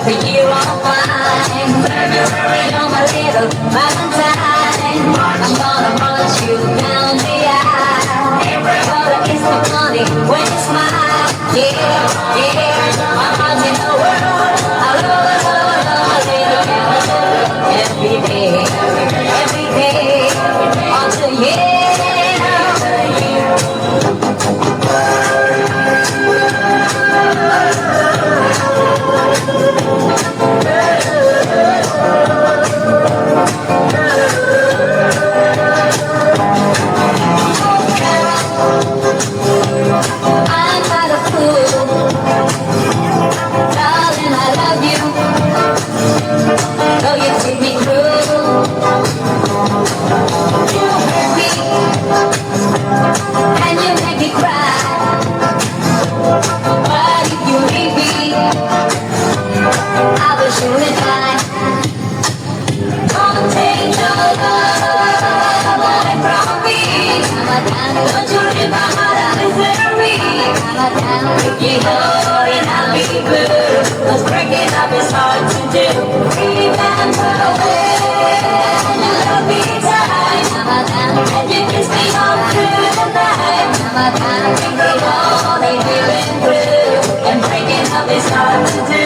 you're all mine. You're my little Valentine. I'm gonna march you down the aisle. Gonna kiss me funny when you smile. Yeah, yeah, my heart's in the world. I love, love, love, little Valentine. Every day, until yeah. I'm not a fool, darling, I love you, though you treat me cruel. You hurt me, and you make me cry, but if you leave me, I will surely die. Don't take your love away from me. I'm a down, don't you leave my heart out of misery. I'm a down, you know, and I'll be blue. 'Cause breaking up is hard to do. Remember when you love me tight. I'm a down, and you kiss me all through the night. I'm a down, bring me all they feeling through. And breaking up is hard to do.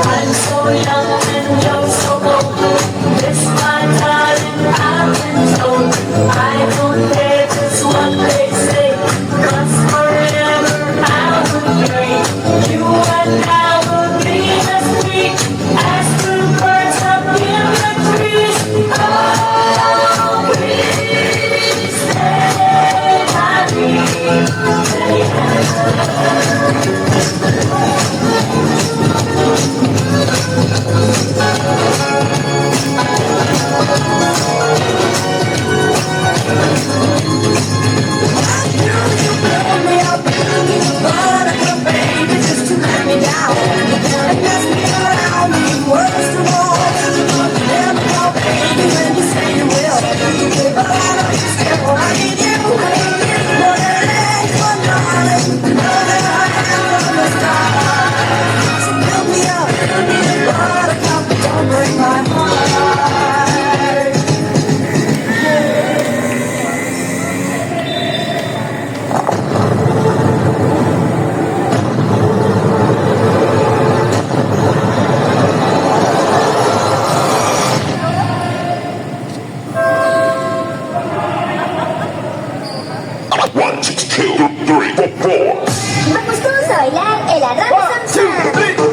I'm so young and you're so old. This my darling, I've been told. I don't care just what they say, 'cause forever I would pray. You and I will be as free as the birds up in the trees. Oh, please stay by One, two, three, four. Vamos todos a bailar el Aram Sam Sam.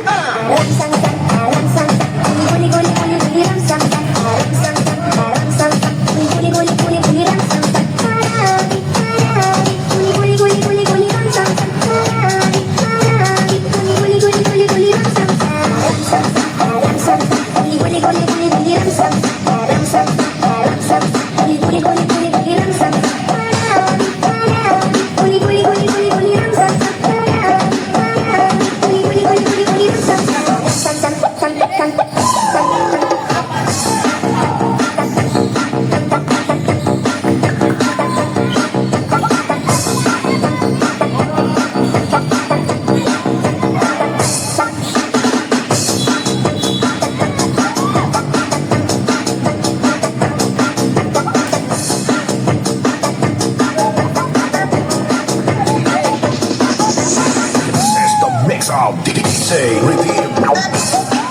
Aram Sam Sam, Aram Sam Sam. Guli guli guli guli ram Sam Sam. Aram Sam Sam, Aram Sam Sam. Guli guli guli guli ram Sam Sam. Harabi, harabi. Guli guli guli guli ram Sam Sam. Harabi, harabi. Guli guli guli guli ram Sam Sam. Aram Sam Sam, Aram Sam Sam. Guli guli guli guli guli ram Sam Sam. Aram Sam Sam, Aram Sam Sam. Guli guli guli guli guli ram Sam Sam. Harabi, harabi. Guli guli guli guli guli ram Sam Sam. Harabi, harabi. Guli guli guli guli guli ram Sam Sam. Sam Sam, Sam Sam, Sam Sam. It's the mix of DJ Review.